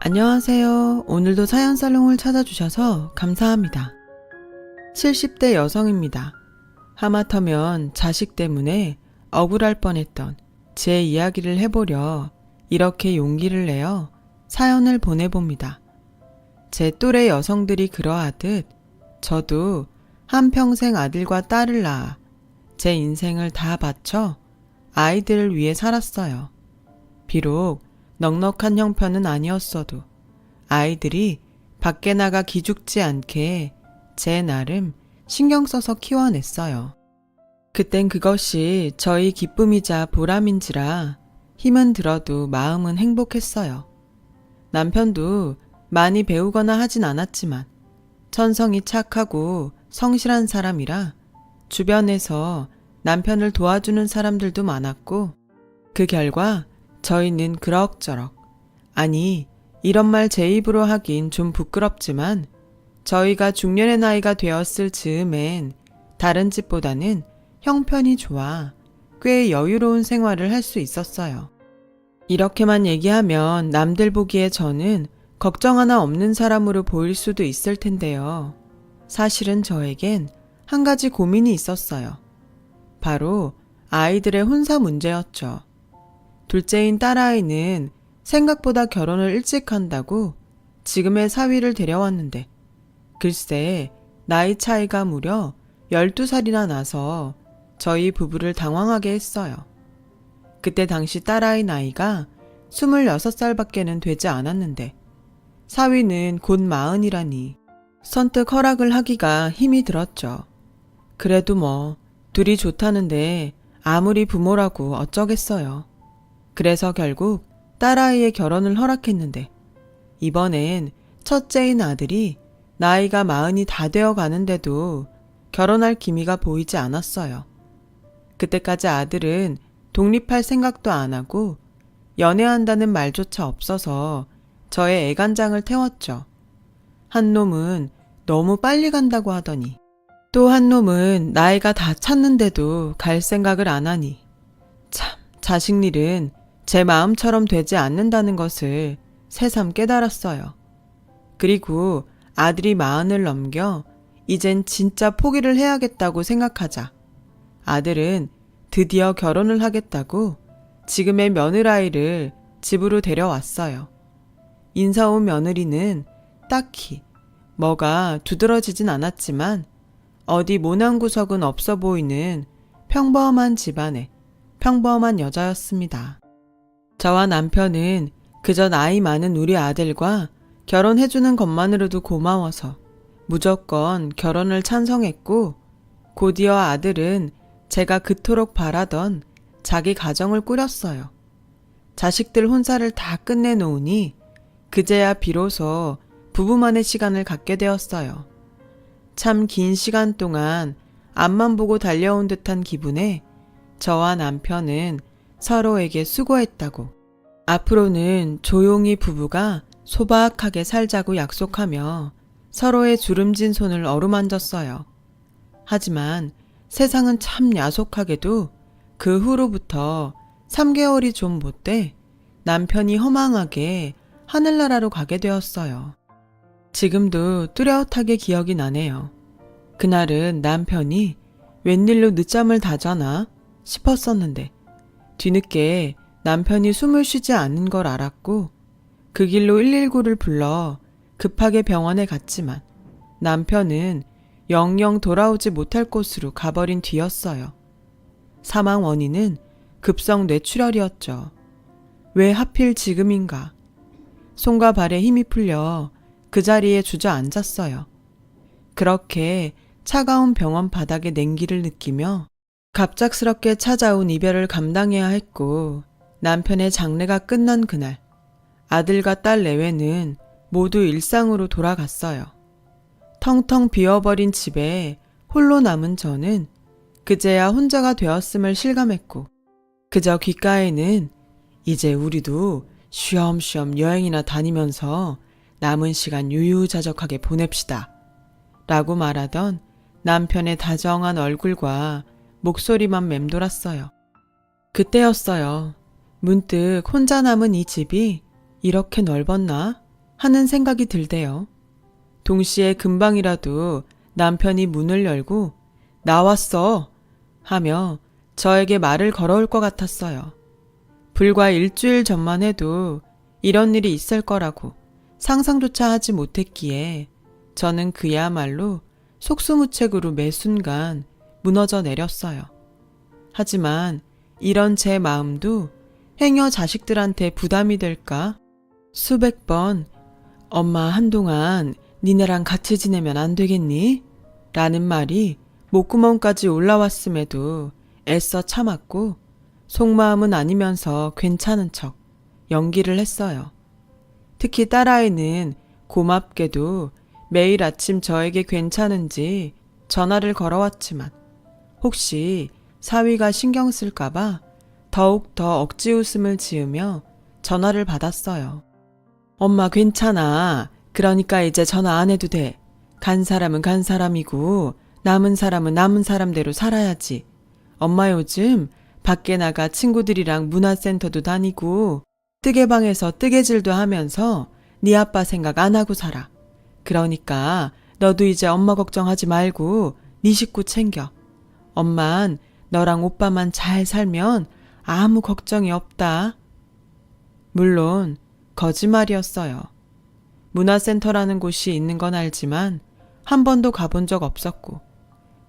안녕하세요. 오늘도 사연살롱을 찾아주셔서 감사합니다. 70대 여성입니다. 하마터면 자식 때문에 억울할 뻔했던 제 이야기를 해보려 이렇게 용기를 내어 사연을 보내봅니다. 제 또래 여성들이 그러하듯 저도 한평생 아들과 딸을 낳아 제 인생을 다 바쳐 아이들을 위해 살았어요. 비록 넉넉한 형편은 아니었어도 아이들이 밖에 나가 기죽지 않게 제 나름 신경 써서 키워냈어요. 그땐 그것이 저희 기쁨이자 보람인지라 힘은 들어도 마음은 행복했어요. 남편도 많이 배우거나 하진 않았지만 천성이 착하고 성실한 사람이라 주변에서 남편을 도와주는 사람들도 많았고 그 결과 저희는 그럭저럭, 아니 이런 말 제 입으로 하긴 좀 부끄럽지만 저희가 중년의 나이가 되었을 즈음엔 다른 집보다는 형편이 좋아 꽤 여유로운 생활을 할 수 있었어요. 이렇게만 얘기하면 남들 보기에 저는 걱정 하나 없는 사람으로 보일 수도 있을 텐데요. 사실은 저에겐 한 가지 고민이 있었어요. 바로 아이들의 혼사 문제였죠. 둘째인 딸아이는 생각보다 결혼을 일찍 한다고 지금의 사위를 데려왔는데 글쎄 나이 차이가 무려 12살이나 나서 저희 부부를 당황하게 했어요. 그때 당시 딸아이 나이가 26살밖에는 되지 않았는데 사위는 곧 40이라니 선뜻 허락을 하기가 힘이 들었죠. 그래도 뭐 둘이 좋다는데 아무리 부모라고 어쩌겠어요. 그래서 결국 딸아이의 결혼을 허락했는데 이번엔 첫째인 아들이 나이가 40이 다 되어 가는데도 결혼할 기미가 보이지 않았어요. 그때까지 아들은 독립할 생각도 안 하고 연애한다는 말조차 없어서 저의 애간장을 태웠죠. 한 놈은 너무 빨리 간다고 하더니 또 한 놈은 나이가 다 찼는데도 갈 생각을 안 하니 참 자식 일은 제 마음처럼 되지 않는다는 것을 새삼 깨달았어요. 그리고 아들이 40을 넘겨 이젠 진짜 포기를 해야겠다고 생각하자 아들은 드디어 결혼을 하겠다고 지금의 며느라이를 집으로 데려왔어요. 인사 온 며느리는 딱히 뭐가 두드러지진 않았지만 어디 모난 구석은 없어 보이는 평범한 집안의 평범한 여자였습니다. 저와 남편은 그저 나이 많은 우리 아들과 결혼해주는 것만으로도 고마워서 무조건 결혼을 찬성했고 곧이어 아들은 제가 그토록 바라던 자기 가정을 꾸렸어요. 자식들 혼사를 다 끝내놓으니 그제야 비로소 부부만의 시간을 갖게 되었어요. 참 긴 시간 동안 앞만 보고 달려온 듯한 기분에 저와 남편은 서로에게 수고했다고 앞으로는 조용히 부부가 소박하게 살자고 약속하며 서로의 주름진 손을 어루만졌어요. 하지만 세상은 참 야속하게도 그 후로부터 3개월이 좀 못돼 남편이 허망하게 하늘나라로 가게 되었어요. 지금도 뚜렷하게 기억이 나네요. 그날은 남편이 웬일로 늦잠을 자잖아 싶었었는데 뒤늦게 남편이 숨을 쉬지 않는 걸 알았고 그 길로 119를 불러 급하게 병원에 갔지만 남편은 영영 돌아오지 못할 곳으로 가버린 뒤였어요. 사망 원인은 급성 뇌출혈이었죠. 왜 하필 지금인가? 손과 발에 힘이 풀려 그 자리에 주저앉았어요. 그렇게 차가운 병원 바닥의 냉기를 느끼며 갑작스럽게 찾아온 이별을 감당해야 했고 남편의 장례가 끝난 그날 아들과 딸 내외는 모두 일상으로 돌아갔어요. 텅텅 비어버린 집에 홀로 남은 저는 그제야 혼자가 되었음을 실감했고 그저 귓가에는 이제 우리도 쉬엄쉬엄 여행이나 다니면서 남은 시간 유유자적하게 보냅시다 라고 말하던 남편의 다정한 얼굴과 목소리만 맴돌았어요. 그때였어요. 문득 혼자 남은 이 집이 이렇게 넓었나 하는 생각이 들대요. 동시에 금방이라도 남편이 문을 열고 나왔어 하며 저에게 말을 걸어올 것 같았어요. 불과 일주일 전만 해도 이런 일이 있을 거라고 상상조차 하지 못했기에 저는 그야말로 속수무책으로 매 순간 무너져 내렸어요. 하지만 이런 제 마음도 행여 자식들한테 부담이 될까? 수백 번 엄마 한동안 니네랑 같이 지내면 안 되겠니? 라는 말이 목구멍까지 올라왔음에도 애써 참았고 속마음은 아니면서 괜찮은 척 연기를 했어요. 특히 딸아이는 고맙게도 매일 아침 저에게 괜찮은지 전화를 걸어왔지만 혹시 사위가 신경 쓸까봐 더욱 더 억지 웃음을 지으며 전화를 받았어요. 엄마 괜찮아. 그러니까 이제 전화 안 해도 돼. 간 사람은 간 사람이고 남은 사람은 남은 사람대로 살아야지. 엄마 요즘 밖에 나가 친구들이랑 문화센터도 다니고 뜨개방에서 뜨개질도 하면서 네 아빠 생각 안 하고 살아. 그러니까 너도 이제 엄마 걱정하지 말고 네 식구 챙겨. 엄만 너랑 오빠만 잘 살면 아무 걱정이 없다. 물론 거짓말이었어요. 문화센터라는 곳이 있는 건 알지만 한 번도 가본 적 없었고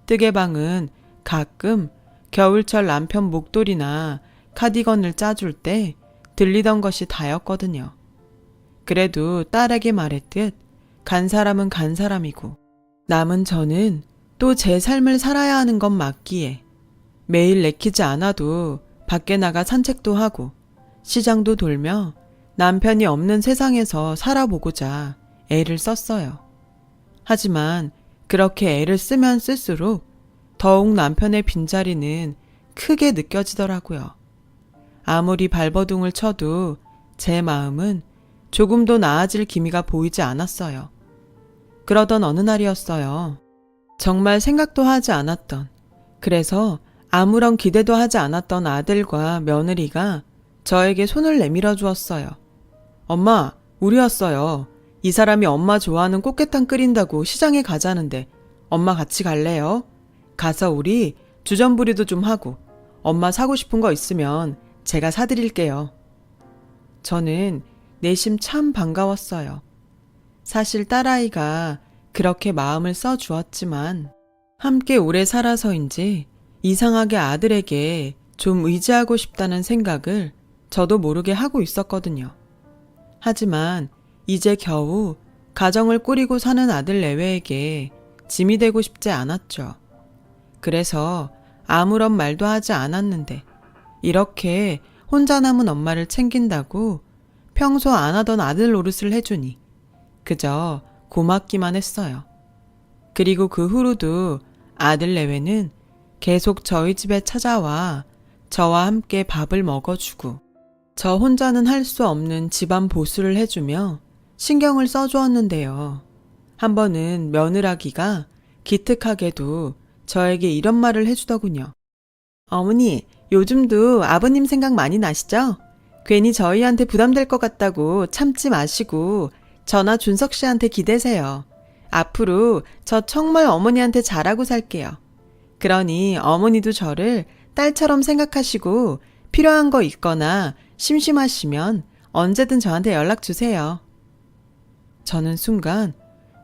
뜨개방은 가끔 겨울철 남편 목도리나 카디건을 짜줄 때 들리던 것이 다였거든요. 그래도 딸에게 말했듯 간 사람은 간 사람이고 남은 저는 또 제 삶을 살아야 하는 건 맞기에 매일 내키지 않아도 밖에 나가 산책도 하고 시장도 돌며 남편이 없는 세상에서 살아보고자 애를 썼어요. 하지만 그렇게 애를 쓰면 쓸수록 더욱 남편의 빈자리는 크게 느껴지더라고요. 아무리 발버둥을 쳐도 제 마음은 조금도 나아질 기미가 보이지 않았어요. 그러던 어느 날이었어요. 정말 생각도 하지 않았던, 그래서 아무런 기대도 하지 않았던 아들과 며느리가 저에게 손을 내밀어 주었어요. 엄마, 우리 왔어요. 이 사람이 엄마 좋아하는 꽃게탕 끓인다고 시장에 가자는데 엄마 같이 갈래요? 가서 우리 주전부리도 좀 하고 엄마 사고 싶은 거 있으면 제가 사드릴게요. 저는 내심 참 반가웠어요. 사실 딸아이가 그렇게 마음을 써주었지만 함께 오래 살아서인지 이상하게 아들에게 좀 의지하고 싶다는 생각을 저도 모르게 하고 있었거든요. 하지만 이제 겨우 가정을 꾸리고 사는 아들 내외에게 짐이 되고 싶지 않았죠. 그래서 아무런 말도 하지 않았는데 이렇게 혼자 남은 엄마를 챙긴다고 평소 안 하던 아들 노릇을 해주니 그저 고맙기만 했어요. 그리고 그 후로도 아들 내외는 계속 저희 집에 찾아와 저와 함께 밥을 먹어주고 저 혼자는 할 수 없는 집안 보수를 해주며 신경을 써주었는데요. 한 번은 며느라기가 기특하게도 저에게 이런 말을 해주더군요. 어머니, 요즘도 아버님 생각 많이 나시죠? 괜히 저희한테 부담될 것 같다고 참지 마시고 저나 준석 씨한테 기대세요. 앞으로 저 정말 어머니한테 잘하고 살게요. 그러니 어머니도 저를 딸처럼 생각하시고 필요한 거 있거나 심심하시면 언제든 저한테 연락 주세요. 저는 순간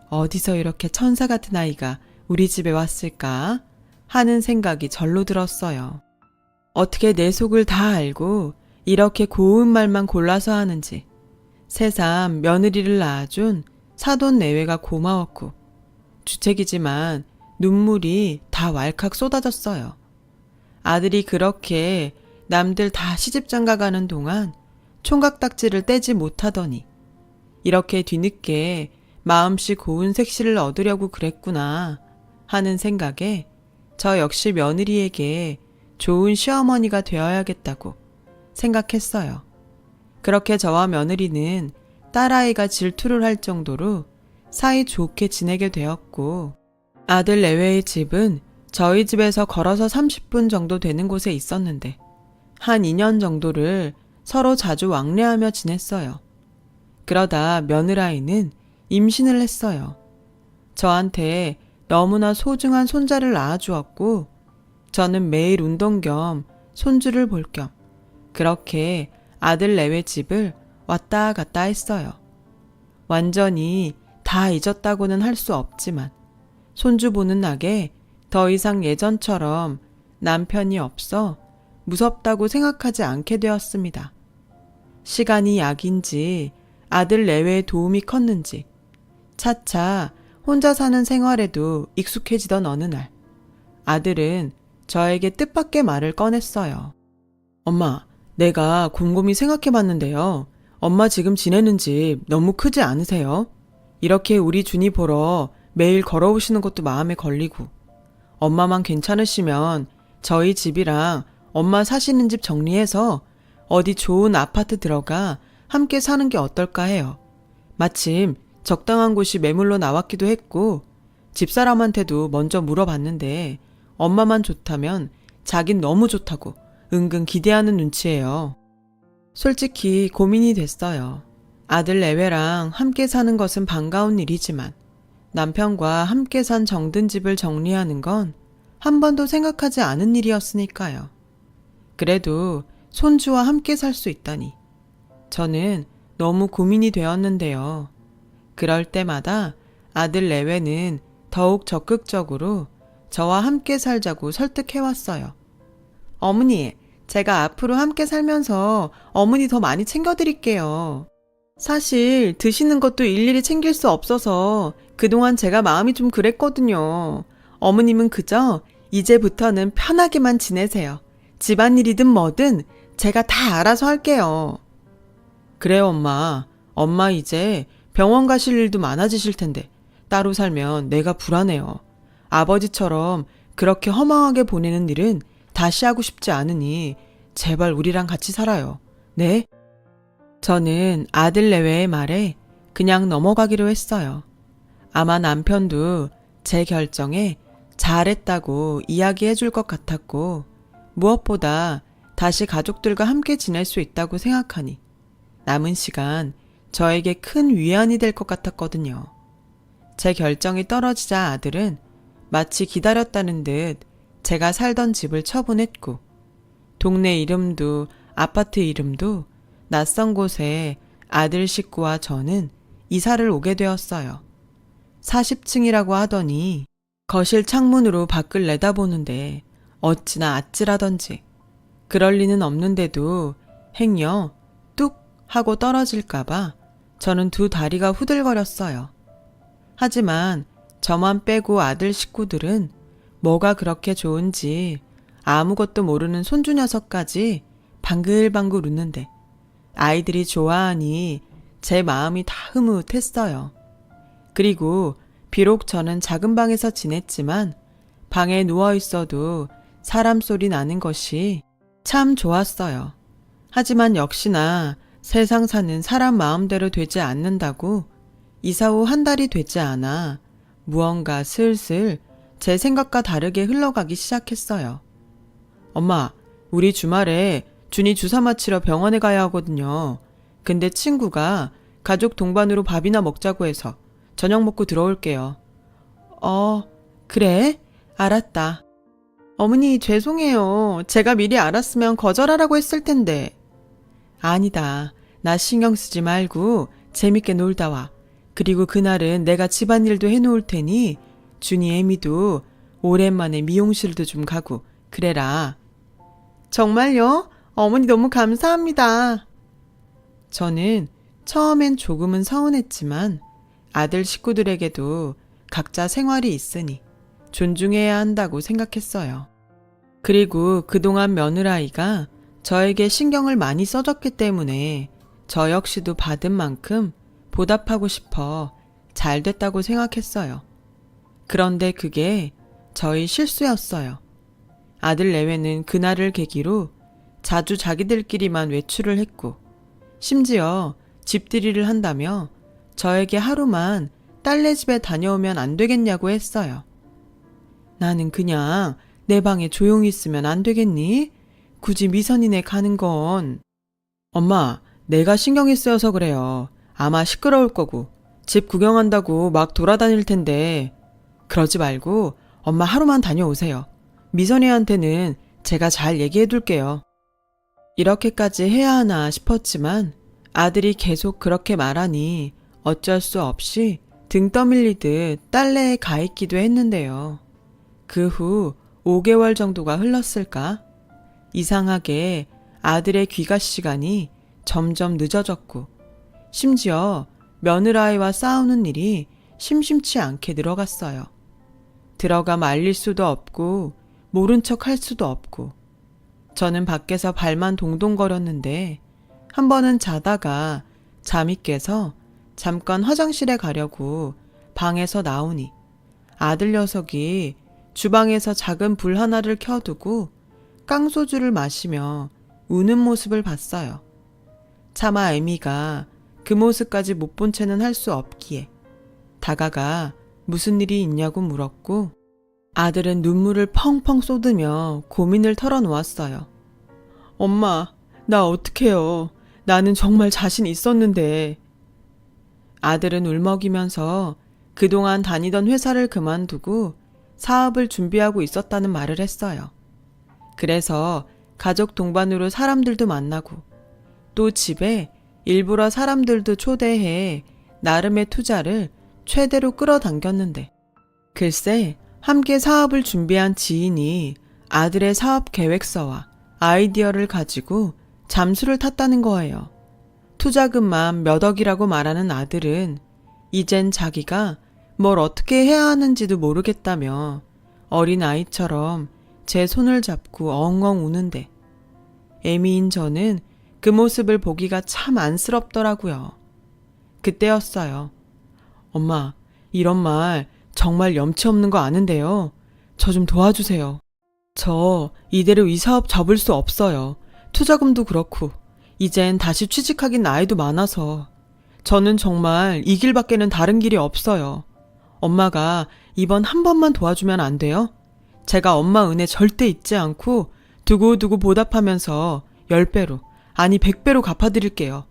어디서 이렇게 천사 같은 아이가 우리 집에 왔을까 하는 생각이 절로 들었어요. 어떻게 내 속을 다 알고 이렇게 고운 말만 골라서 하는지 새삼 며느리를 낳아준 사돈 내외가 고마웠고 주책이지만 눈물이 다 왈칵 쏟아졌어요. 아들이 그렇게 남들 다 시집장가 가는 동안 총각딱지를 떼지 못하더니 이렇게 뒤늦게 마음씨 고운 색시를 얻으려고 그랬구나 하는 생각에 저 역시 며느리에게 좋은 시어머니가 되어야겠다고 생각했어요. 그렇게 저와 며느리는 딸아이가 질투를 할 정도로 사이 좋게 지내게 되었고 아들 내외의 집은 저희 집에서 걸어서 30분 정도 되는 곳에 있었는데 한 2년 정도를 서로 자주 왕래하며 지냈어요. 그러다 며느라이는 임신을 했어요. 저한테 너무나 소중한 손자를 낳아주었고, 저는 매일 운동 겸 손주를 볼 겸 그렇게 아들 내외 집을 왔다 갔다 했어요. 완전히 다 잊었다고는 할 수 없지만 손주 보는 낙에 더 이상 예전처럼 남편이 없어 무섭다고 생각하지 않게 되었습니다. 시간이 약인지 아들 내외의 도움이 컸는지 차차 혼자 사는 생활에도 익숙해지던 어느 날, 아들은 저에게 뜻밖의 말을 꺼냈어요. 엄마, 내가 곰곰이 생각해봤는데요. 엄마 지금 지내는 집 너무 크지 않으세요? 이렇게 우리 준이 보러 매일 걸어오시는 것도 마음에 걸리고, 엄마만 괜찮으시면 저희 집이랑 엄마 사시는 집 정리해서 어디 좋은 아파트 들어가 함께 사는 게 어떨까 해요. 마침 적당한 곳이 매물로 나왔기도 했고, 집사람한테도 먼저 물어봤는데 엄마만 좋다면 자긴 너무 좋다고 은근 기대하는 눈치예요. 솔직히 고민이 됐어요. 아들 내외랑 함께 사는 것은 반가운 일이지만 남편과 함께 산 정든 집을 정리하는 건 한 번도 생각하지 않은 일이었으니까요. 그래도 손주와 함께 살 수 있다니 저는 너무 고민이 되었는데요. 그럴 때마다 아들 내외는 더욱 적극적으로 저와 함께 살자고 설득해왔어요. 어머니, 제가 앞으로 함께 살면서 어머니 더 많이 챙겨드릴게요. 사실 드시는 것도 일일이 챙길 수 없어서 그동안 제가 마음이 좀 그랬거든요. 어머님은 그저 이제부터는 편하게만 지내세요. 집안일이든 뭐든 제가 다 알아서 할게요. 그래요, 엄마. 엄마 이제 병원 가실 일도 많아지실 텐데 따로 살면 내가 불안해요. 아버지처럼 그렇게 허망하게 보내는 일은 다시 하고 싶지 않으니 제발 우리랑 같이 살아요. 네? 저는 아들 내외의 말에 그냥 넘어가기로 했어요. 아마 남편도 제 결정에 잘했다고 이야기해 줄 것 같았고, 무엇보다 다시 가족들과 함께 지낼 수 있다고 생각하니 남은 시간 저에게 큰 위안이 될 것 같았거든요. 제 결정이 떨어지자 아들은 마치 기다렸다는 듯 제가 살던 집을 처분했고, 동네 이름도 아파트 이름도 낯선 곳에 아들 식구와 저는 이사를 오게 되었어요. 40층이라고 하더니 거실 창문으로 밖을 내다보는데 어찌나 아찔하던지, 그럴 리는 없는데도 행여 뚝 하고 떨어질까봐 저는 두 다리가 후들거렸어요. 하지만 저만 빼고 아들 식구들은 뭐가 그렇게 좋은지 아무것도 모르는 손주 녀석까지 방글방글 웃는데 아이들이 좋아하니 제 마음이 다 흐뭇했어요. 그리고 비록 저는 작은 방에서 지냈지만 방에 누워 있어도 사람 소리 나는 것이 참 좋았어요. 하지만 역시나 세상 사는 사람 마음대로 되지 않는다고 이사 후 한 달이 되지 않아 무언가 슬슬 제 생각과 다르게 흘러가기 시작했어요. 엄마, 우리 주말에 준이 주사 맞히러 병원에 가야 하거든요. 근데 친구가 가족 동반으로 밥이나 먹자고 해서 저녁 먹고 들어올게요. 그래? 알았다. 어머니, 죄송해요. 제가 미리 알았으면 거절하라고 했을 텐데. 아니다. 나 신경 쓰지 말고 재밌게 놀다 와. 그리고 그날은 내가 집안일도 해놓을 테니 준이 애미도 오랜만에 미용실도 좀 가고 그래라. 정말요? 어머니 너무 감사합니다. 저는 처음엔 조금은 서운했지만 아들 식구들에게도 각자 생활이 있으니 존중해야 한다고 생각했어요. 그리고 그동안 며느라이가 저에게 신경을 많이 써줬기 때문에 저 역시도 받은 만큼 보답하고 싶어 잘 됐다고 생각했어요. 그런데 그게 저희 실수였어요. 아들 내외는 그날을 계기로 자주 자기들끼리만 외출을 했고, 심지어 집들이를 한다며 저에게 하루만 딸네 집에 다녀오면 안 되겠냐고 했어요. 나는 그냥 내 방에 조용히 있으면 안 되겠니? 굳이 미선이네 가는 건. 엄마, 내가 신경이 쓰여서 그래요. 아마 시끄러울 거고 집 구경한다고 막 돌아다닐 텐데 그러지 말고 엄마 하루만 다녀오세요. 미선이한테는 제가 잘 얘기해 둘게요. 이렇게까지 해야 하나 싶었지만 아들이 계속 그렇게 말하니 어쩔 수 없이 등 떠밀리듯 딸내에 가 있기도 했는데요. 그 후 5개월 정도가 흘렀을까? 이상하게 아들의 귀가 시간이 점점 늦어졌고 심지어 며느라이와 싸우는 일이 심심치 않게 늘어갔어요. 들어가 말릴 수도 없고 모른 척 할 수도 없고 저는 밖에서 발만 동동거렸는데 한 번은 자다가 잠이 깨서 잠깐 화장실에 가려고 방에서 나오니 아들 녀석이 주방에서 작은 불 하나를 켜두고 깡소주를 마시며 우는 모습을 봤어요. 차마 애미가 그 모습까지 못 본 채는 할 수 없기에 다가가 무슨 일이 있냐고 물었고 아들은 눈물을 펑펑 쏟으며 고민을 털어놓았어요. 엄마, 나 어떡해요. 나는 정말 자신 있었는데. 아들은 울먹이면서 그동안 다니던 회사를 그만두고 사업을 준비하고 있었다는 말을 했어요. 그래서 가족 동반으로 사람들도 만나고 또 집에 일부러 사람들도 초대해 나름의 투자를 최대로 끌어당겼는데 글쎄 함께 사업을 준비한 지인이 아들의 사업 계획서와 아이디어를 가지고 잠수를 탔다는 거예요. 투자금만 몇 억이라고 말하는 아들은 이젠 자기가 뭘 어떻게 해야 하는지도 모르겠다며 어린아이처럼 제 손을 잡고 엉엉 우는데 애미인 저는 그 모습을 보기가 참 안쓰럽더라고요. 그때였어요. 엄마, 이런 말 정말 염치 없는 거 아는데요. 저 좀 도와주세요. 저 이대로 이 사업 접을 수 없어요. 투자금도 그렇고 이젠 다시 취직하긴 나이도 많아서 저는 정말 이 길밖에는 다른 길이 없어요. 엄마가 이번 한 번만 도와주면 안 돼요? 제가 엄마 은혜 절대 잊지 않고 두고두고 보답하면서 10배로 아니 100배로 갚아드릴게요.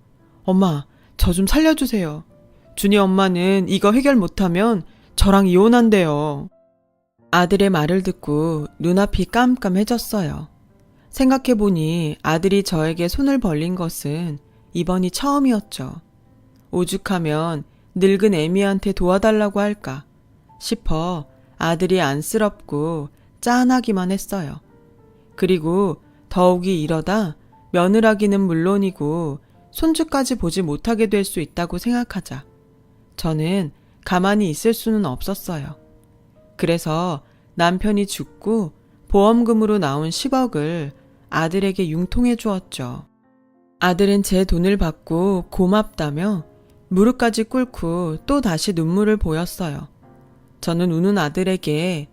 엄마, 저 좀 살려주세요. 준이 엄마는 이거 해결 못하면 저랑 이혼한대요. 아들의 말을 듣고 눈앞이 깜깜해졌어요. 생각해보니 아들이 저에게 손을 벌린 것은 이번이 처음이었죠. 오죽하면 늙은 애미한테 도와달라고 할까 싶어 아들이 안쓰럽고 짠하기만 했어요. 그리고 더욱이 이러다 며느라기는 물론이고 손주까지 보지 못하게 될 수 있다고 생각하자 저는 가만히 있을 수는 없었어요. 그래서 남편이 죽고 보험금으로 나온 10억을 아들에게 융통해 주었죠. 아들은 제 돈을 받고 고맙다며 무릎까지 꿇고 또 다시 눈물을 보였어요. 저는 우는 아들에게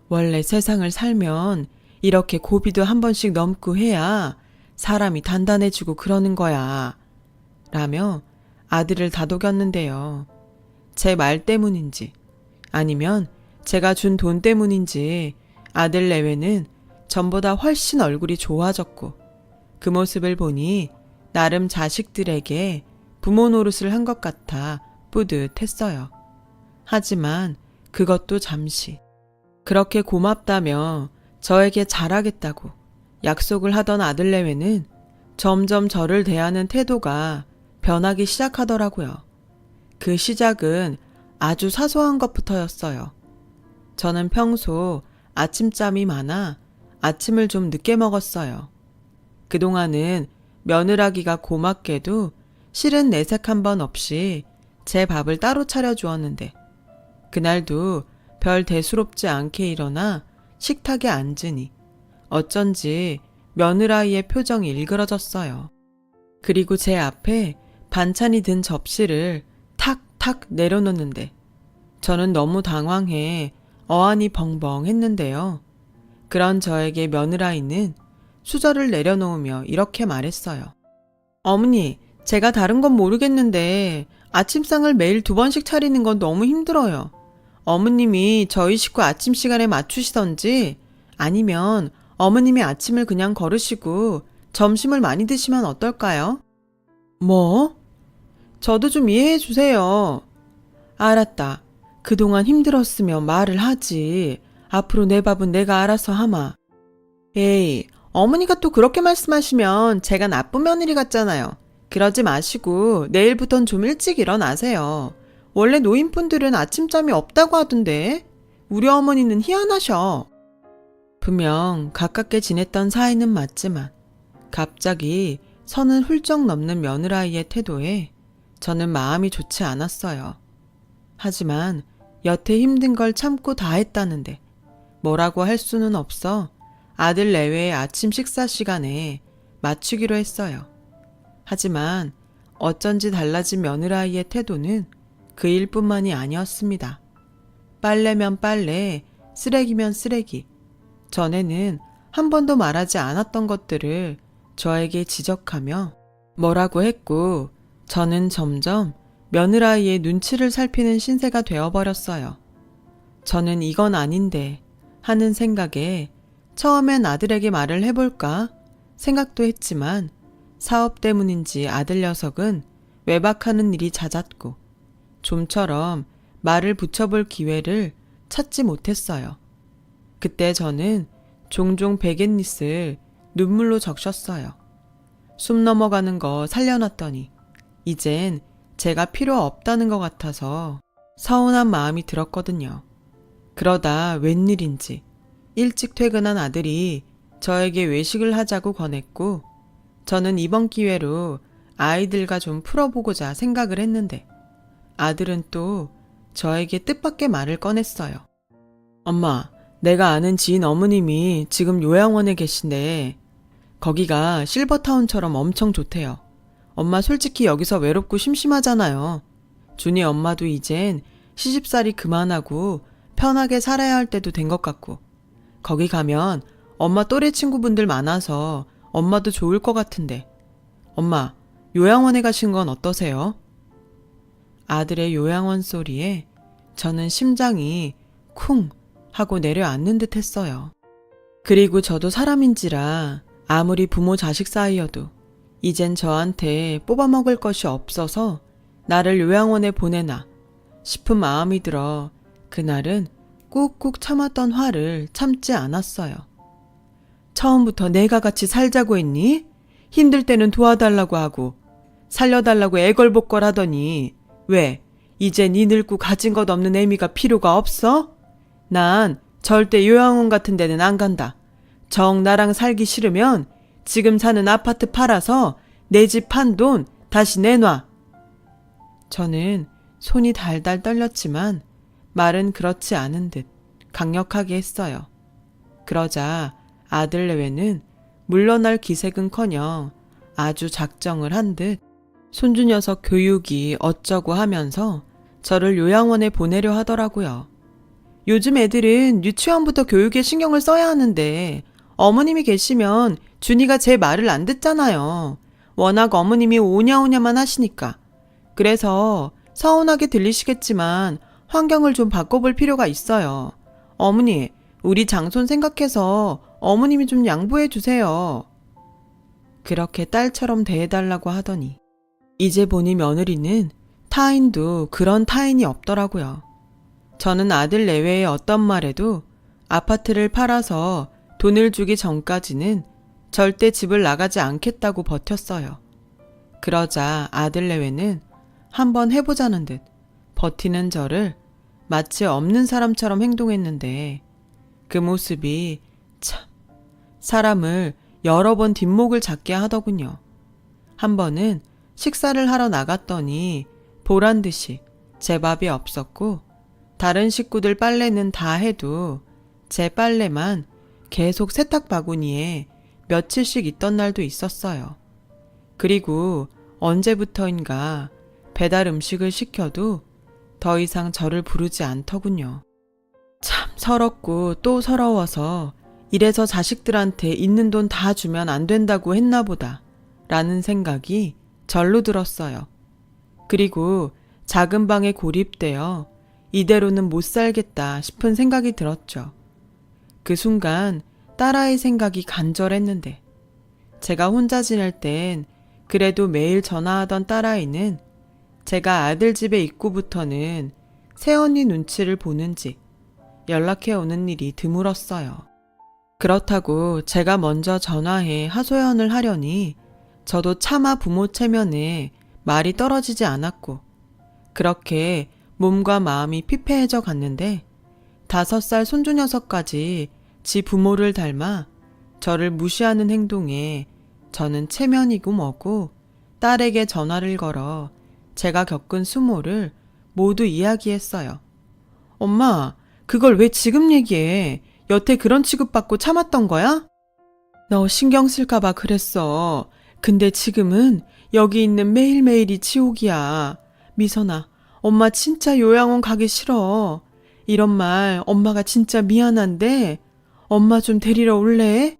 원래 세상을 살면 이렇게 고비도 한 번씩 넘고 해야 사람이 단단해지고 그러는 거야. 라며 아들을 다독였는데요. 제 말 때문인지 아니면 제가 준 돈 때문인지 아들 내외는 전보다 훨씬 얼굴이 좋아졌고 그 모습을 보니 나름 자식들에게 부모 노릇을 한 것 같아 뿌듯했어요. 하지만 그것도 잠시 그렇게 고맙다며 저에게 잘하겠다고 약속을 하던 아들 내외는 점점 저를 대하는 태도가 변하기 시작하더라고요. 그 시작은 아주 사소한 것부터였어요. 저는 평소 아침잠이 많아 아침을 좀 늦게 먹었어요. 그동안은 며느라기가 고맙게도 실은 내색 한 번 없이 제 밥을 따로 차려주었는데 그날도 별 대수롭지 않게 일어나 식탁에 앉으니 어쩐지 며느라이의 표정이 일그러졌어요. 그리고 제 앞에 반찬이 든 접시를 탁탁 내려놓는데 저는 너무 당황해 어안이 벙벙 했는데요. 그런 저에게 며느라이는 수저를 내려놓으며 이렇게 말했어요. 어머니, 제가 다른 건 모르겠는데 아침상을 매일 2번씩 차리는 건 너무 힘들어요. 어머님이 저희 식구 아침 시간에 맞추시던지 아니면 어머님이 아침을 그냥 거르시고 점심을 많이 드시면 어떨까요? 뭐? 저도 좀 이해해 주세요. 알았다. 그동안 힘들었으면 말을 하지. 앞으로 내 밥은 내가 알아서 하마. 에이, 어머니가 또 그렇게 말씀하시면 제가 나쁜 며느리 같잖아요. 그러지 마시고 내일부턴 좀 일찍 일어나세요. 원래 노인분들은 아침잠이 없다고 하던데. 우리 어머니는 희한하셔. 분명 가깝게 지냈던 사이는 맞지만 갑자기 선을 훌쩍 넘는 며느라이의 태도에 저는 마음이 좋지 않았어요. 하지만 여태 힘든 걸 참고 다 했다는데 뭐라고 할 수는 없어 아들 내외의 아침 식사 시간에 맞추기로 했어요. 하지만 어쩐지 달라진 며느라이의 태도는 그 일뿐만이 아니었습니다. 빨래면 빨래, 쓰레기면 쓰레기. 전에는 한 번도 말하지 않았던 것들을 저에게 지적하며 뭐라고 했고 저는 점점 며느라이의 눈치를 살피는 신세가 되어버렸어요. 저는 이건 아닌데 하는 생각에 처음엔 아들에게 말을 해볼까 생각도 했지만 사업 때문인지 아들 녀석은 외박하는 일이 잦았고 좀처럼 말을 붙여볼 기회를 찾지 못했어요. 그때 저는 종종 베갯닛을 눈물로 적셨어요. 숨 넘어가는 거 살려놨더니 이젠 제가 필요 없다는 것 같아서 서운한 마음이 들었거든요. 그러다 웬일인지 일찍 퇴근한 아들이 저에게 외식을 하자고 권했고 저는 이번 기회로 아이들과 좀 풀어보고자 생각을 했는데 아들은 또 저에게 뜻밖의 말을 꺼냈어요. 엄마, 내가 아는 지인 어머님이 지금 요양원에 계신데 거기가 실버타운처럼 엄청 좋대요. 엄마 솔직히 여기서 외롭고 심심하잖아요. 준이 엄마도 이젠 시집살이 그만하고 편하게 살아야 할 때도 된 것 같고 거기 가면 엄마 또래 친구분들 많아서 엄마도 좋을 것 같은데 엄마, 요양원에 가신 건 어떠세요? 아들의 요양원 소리에 저는 심장이 쿵 하고 내려앉는 듯 했어요. 그리고 저도 사람인지라 아무리 부모 자식 사이여도 이젠 저한테 뽑아먹을 것이 없어서 나를 요양원에 보내나 싶은 마음이 들어 그날은 꾹꾹 참았던 화를 참지 않았어요. 처음부터 내가 같이 살자고 했니? 힘들 때는 도와달라고 하고 살려달라고 애걸복걸 하더니 왜 이제 네 늙고 가진 것 없는 애미가 필요가 없어? 난 절대 요양원 같은 데는 안 간다. 정 나랑 살기 싫으면 지금 사는 아파트 팔아서 내 집 판 돈 다시 내놔. 저는 손이 달달 떨렸지만 말은 그렇지 않은 듯 강력하게 했어요. 그러자 아들 내외는 물러날 기색은커녕 아주 작정을 한 듯 손주 녀석 교육이 어쩌고 하면서 저를 요양원에 보내려 하더라고요. 요즘 애들은 유치원부터 교육에 신경을 써야 하는데 어머님이 계시면 준이가 제 말을 안 듣잖아요. 워낙 어머님이 오냐오냐만 하시니까. 그래서 서운하게 들리시겠지만 환경을 좀 바꿔볼 필요가 있어요. 어머니, 우리 장손 생각해서 어머님이 좀 양보해 주세요. 그렇게 딸처럼 대해달라고 하더니 이제 보니 며느리는 타인도 그런 타인이 없더라고요. 저는 아들 내외의 어떤 말에도 아파트를 팔아서 돈을 주기 전까지는 절대 집을 나가지 않겠다고 버텼어요. 그러자 아들 내외는 한번 해보자는 듯 버티는 저를 마치 없는 사람처럼 행동했는데 그 모습이 참 사람을 여러 번 뒷목을 잡게 하더군요. 한 번은 식사를 하러 나갔더니 보란 듯이 제 밥이 없었고 다른 식구들 빨래는 다 해도 제 빨래만 계속 세탁 바구니에 며칠씩 있던 날도 있었어요. 그리고 언제부터인가 배달 음식을 시켜도 더 이상 저를 부르지 않더군요. 참 서럽고 또 서러워서 이래서 자식들한테 있는 돈 다 주면 안 된다고 했나 보다 라는 생각이 절로 들었어요. 그리고 작은 방에 고립되어 이대로는 못 살겠다 싶은 생각이 들었죠. 그 순간 딸아이 생각이 간절했는데 제가 혼자 지낼 땐 그래도 매일 전화하던 딸아이는 제가 아들 집에 입구부터는 새언니 눈치를 보는지 연락해 오는 일이 드물었어요. 그렇다고 제가 먼저 전화해 하소연을 하려니 저도 차마 부모 체면에 말이 떨어지지 않았고 그렇게 몸과 마음이 피폐해져 갔는데 5살 손주 녀석까지 지 부모를 닮아 저를 무시하는 행동에 저는 체면이고 뭐고 딸에게 전화를 걸어 제가 겪은 수모를 모두 이야기했어요. 엄마, 그걸 왜 지금 얘기해? 여태 그런 취급받고 참았던 거야? 너 신경 쓸까봐 그랬어. 근데 지금은 여기 있는 매일매일이 지옥이야. 미선아, 엄마 진짜 요양원 가기 싫어. 이런 말 엄마가 진짜 미안한데 엄마 좀 데리러 올래?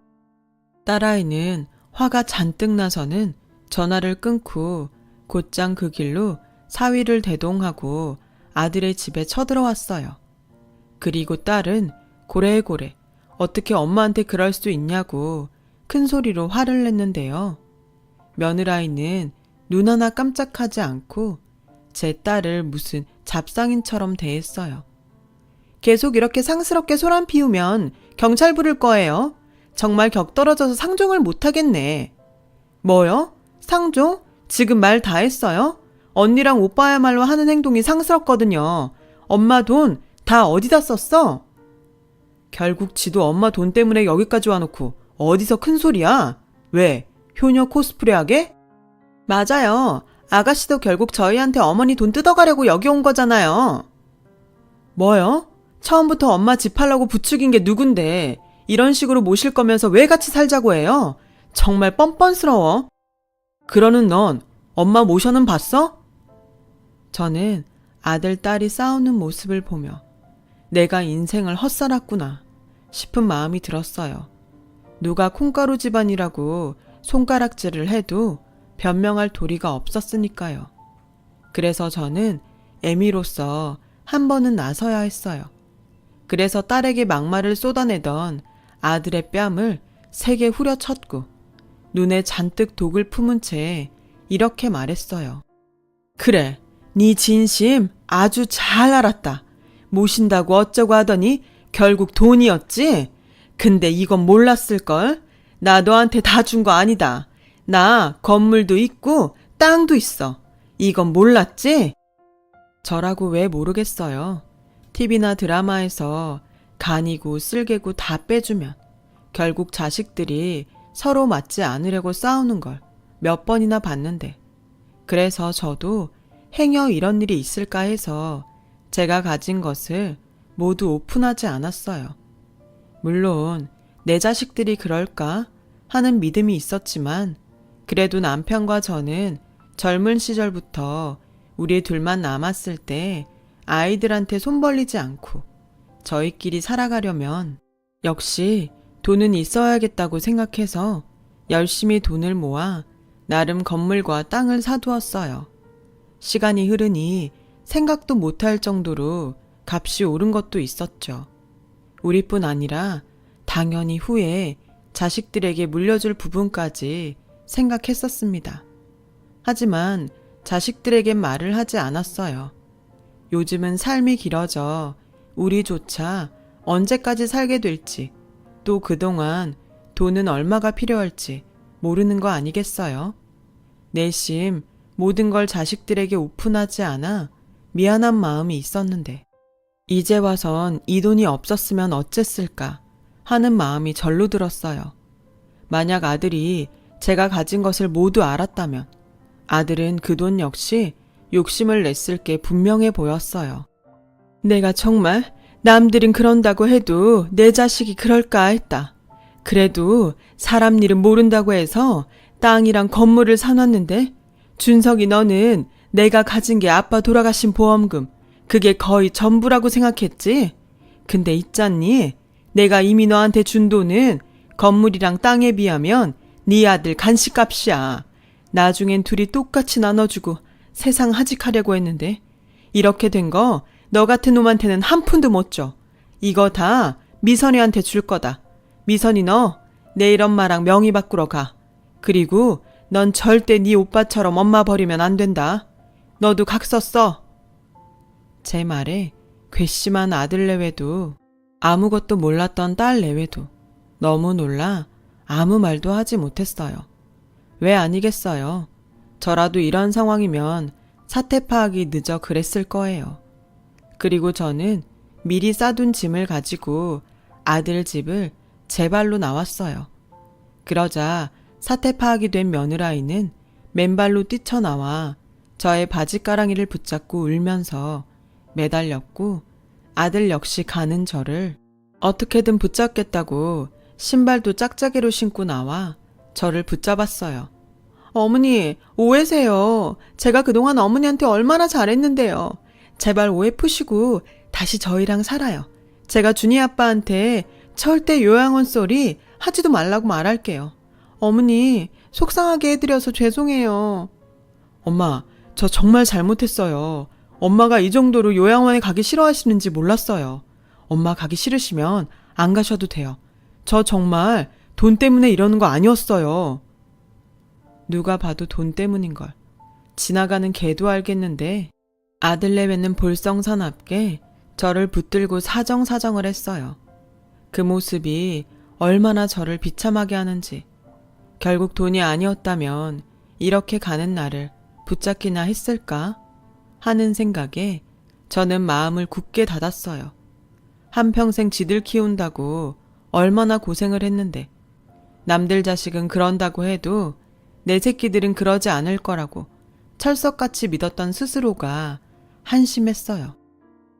딸아이는 화가 잔뜩 나서는 전화를 끊고 곧장 그 길로 사위를 대동하고 아들의 집에 쳐들어왔어요. 그리고 딸은 고래고래 어떻게 엄마한테 그럴 수 있냐고 큰 소리로 화를 냈는데요. 며느라이는 눈 하나 깜짝하지 않고 제 딸을 무슨 잡상인처럼 대했어요. 계속 이렇게 상스럽게 소란 피우면 경찰 부를 거예요. 정말 격 떨어져서 상종을 못하겠네. 뭐요? 상종? 지금 말 다 했어요? 언니랑 오빠야말로 하는 행동이 상스럽거든요. 엄마 돈 다 어디다 썼어? 결국 지도 엄마 돈 때문에 여기까지 와놓고 어디서 큰 소리야? 왜? 효녀 코스프레하게? 맞아요. 아가씨도 결국 저희한테 어머니 돈 뜯어가려고 여기 온 거잖아요. 뭐요? 처음부터 엄마 집 팔라고 부추긴 게 누군데 이런 식으로 모실 거면서 왜 같이 살자고 해요? 정말 뻔뻔스러워. 그러는 넌 엄마 모셔는 봤어? 저는 아들, 딸이 싸우는 모습을 보며 내가 인생을 헛살았구나 싶은 마음이 들었어요. 누가 콩가루 집안이라고 손가락질을 해도 변명할 도리가 없었으니까요. 그래서 저는 애미로서 한 번은 나서야 했어요. 그래서 딸에게 막말을 쏟아내던 아들의 뺨을 세게 후려쳤고 눈에 잔뜩 독을 품은 채 이렇게 말했어요. 그래, 네 진심 아주 잘 알았다. 모신다고 어쩌고 하더니 결국 돈이었지? 근데 이건 몰랐을걸? 나 너한테 다 준 거 아니다. 나 건물도 있고 땅도 있어. 이건 몰랐지? 저라고 왜 모르겠어요. TV나 드라마에서 간이고 쓸개고 다 빼주면 결국 자식들이 서로 맞지 않으려고 싸우는 걸 몇 번이나 봤는데 그래서 저도 행여 이런 일이 있을까 해서 제가 가진 것을 모두 오픈하지 않았어요. 물론 내 자식들이 그럴까 하는 믿음이 있었지만 그래도 남편과 저는 젊은 시절부터 우리 둘만 남았을 때 아이들한테 손 벌리지 않고 저희끼리 살아가려면 역시 돈은 있어야겠다고 생각해서 열심히 돈을 모아 나름 건물과 땅을 사두었어요. 시간이 흐르니 생각도 못할 정도로 값이 오른 것도 있었죠. 우리뿐 아니라 당연히 후에 자식들에게 물려줄 부분까지 생각했었습니다. 하지만 자식들에겐 말을 하지 않았어요. 요즘은 삶이 길어져 우리조차 언제까지 살게 될지 또 그동안 돈은 얼마가 필요할지 모르는 거 아니겠어요? 내심 모든 걸 자식들에게 오픈하지 않아 미안한 마음이 있었는데 이제 와선 이 돈이 없었으면 어쨌을까 하는 마음이 절로 들었어요. 만약 아들이 제가 가진 것을 모두 알았다면 아들은 그 돈 역시 욕심을 냈을 게 분명해 보였어요. 내가 정말 남들은 그런다고 해도 내 자식이 그럴까 했다. 그래도 사람 일은 모른다고 해서 땅이랑 건물을 사놨는데 준석이 너는 내가 가진 게 아빠 돌아가신 보험금 그게 거의 전부라고 생각했지? 근데 있잖니 내가 이미 너한테 준 돈은 건물이랑 땅에 비하면 네 아들 간식값이야. 나중엔 둘이 똑같이 나눠주고 세상 하직하려고 했는데 이렇게 된 거 너 같은 놈한테는 한 푼도 못 줘. 이거 다 미선이한테 줄 거다. 미선이 너 내일 엄마랑 명의 바꾸러 가. 그리고 넌 절대 네 오빠처럼 엄마 버리면 안 된다. 너도 각 썼어. 제 말에 괘씸한 아들 내외도 아무것도 몰랐던 딸 내외도 너무 놀라 아무 말도 하지 못했어요. 왜 아니겠어요. 저라도 이런 상황이면 사태 파악이 늦어 그랬을 거예요. 그리고 저는 미리 싸둔 짐을 가지고 아들 집을 제 발로 나왔어요. 그러자 사태 파악이 된 며느라이는 맨발로 뛰쳐나와 저의 바지가랑이를 붙잡고 울면서 매달렸고 아들 역시 가는 저를 어떻게든 붙잡겠다고 신발도 짝짝이로 신고 나와 저를 붙잡았어요. 어머니, 오해세요. 제가 그동안 어머니한테 얼마나 잘했는데요. 제발 오해 푸시고 다시 저희랑 살아요. 제가 준이 아빠한테 절대 요양원 소리 하지도 말라고 말할게요. 어머니, 속상하게 해드려서 죄송해요. 엄마, 저 정말 잘못했어요. 엄마가 이 정도로 요양원에 가기 싫어하시는지 몰랐어요. 엄마 가기 싫으시면 안 가셔도 돼요. 저 정말 돈 때문에 이러는 거 아니었어요. 누가 봐도 돈 때문인걸. 지나가는 개도 알겠는데 아들 내외는 볼썽사납게 저를 붙들고 사정사정을 했어요. 그 모습이 얼마나 저를 비참하게 하는지. 결국 돈이 아니었다면 이렇게 가는 나를 붙잡기나 했을까 하는 생각에 저는 마음을 굳게 닫았어요. 한평생 지들 키운다고 얼마나 고생을 했는데 남들 자식은 그런다고 해도 내 새끼들은 그러지 않을 거라고 철석같이 믿었던 스스로가 한심했어요.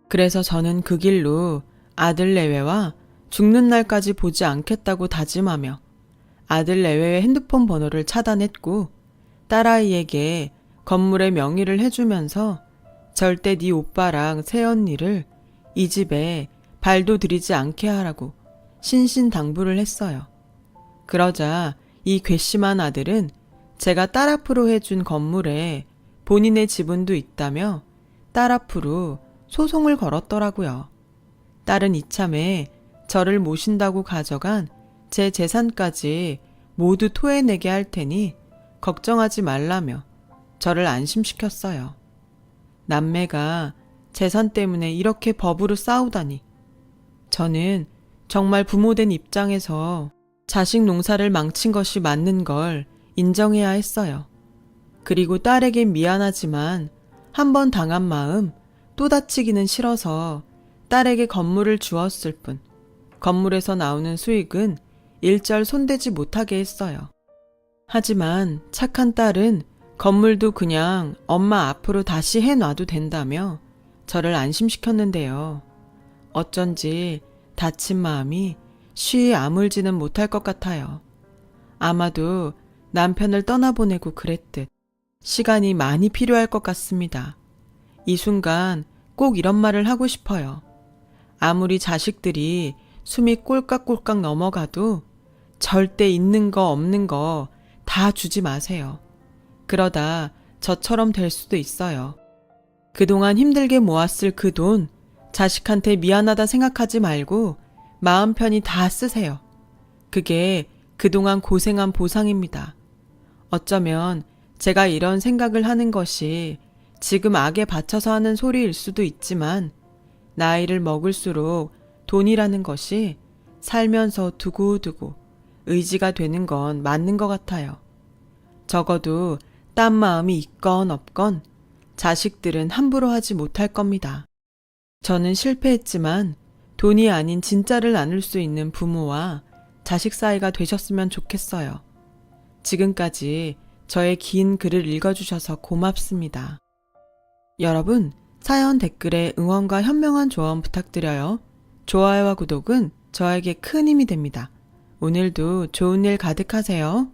그래서 저는 그 길로 아들 내외와 죽는 날까지 보지 않겠다고 다짐하며 아들 내외의 핸드폰 번호를 차단했고 딸아이에게 건물의 명의를 해주면서 절대 네 오빠랑 새언니를 이 집에 발도 들이지 않게 하라고 신신당부를 했어요. 그러자 이 괘씸한 아들은 제가 딸 앞으로 해준 건물에 본인의 지분도 있다며 딸 앞으로 소송을 걸었더라고요. 딸은 이참에 저를 모신다고 가져간 제 재산까지 모두 토해내게 할 테니 걱정하지 말라며 저를 안심시켰어요. 남매가 재산 때문에 이렇게 법으로 싸우다니. 저는 정말 부모된 입장에서 자식 농사를 망친 것이 맞는 걸 인정해야 했어요. 그리고 딸에겐 미안하지만 한 번 당한 마음 또 다치기는 싫어서 딸에게 건물을 주었을 뿐 건물에서 나오는 수익은 일절 손대지 못하게 했어요. 하지만 착한 딸은 건물도 그냥 엄마 앞으로 다시 해놔도 된다며 저를 안심시켰는데요. 어쩐지 다친 마음이 쉬이 아물지는 못할 것 같아요. 아마도 남편을 떠나보내고 그랬듯 시간이 많이 필요할 것 같습니다. 이 순간 꼭 이런 말을 하고 싶어요. 아무리 자식들이 숨이 꼴깍꼴깍 넘어가도 절대 있는 거 없는 거 다 주지 마세요. 그러다 저처럼 될 수도 있어요. 그동안 힘들게 모았을 그 돈 자식한테 미안하다 생각하지 말고 마음 편히 다 쓰세요. 그게 그동안 고생한 보상입니다. 어쩌면 제가 이런 생각을 하는 것이 지금 악에 받쳐서 하는 소리일 수도 있지만 나이를 먹을수록 돈이라는 것이 살면서 두고두고 의지가 되는 건 맞는 것 같아요. 적어도 딴 마음이 있건 없건 자식들은 함부로 하지 못할 겁니다. 저는 실패했지만 돈이 아닌 진짜를 나눌 수 있는 부모와 자식 사이가 되셨으면 좋겠어요. 지금까지 저의 긴 글을 읽어주셔서 고맙습니다. 여러분, 사연 댓글에 응원과 현명한 조언 부탁드려요. 좋아요와 구독은 저에게 큰 힘이 됩니다. 오늘도 좋은 일 가득하세요.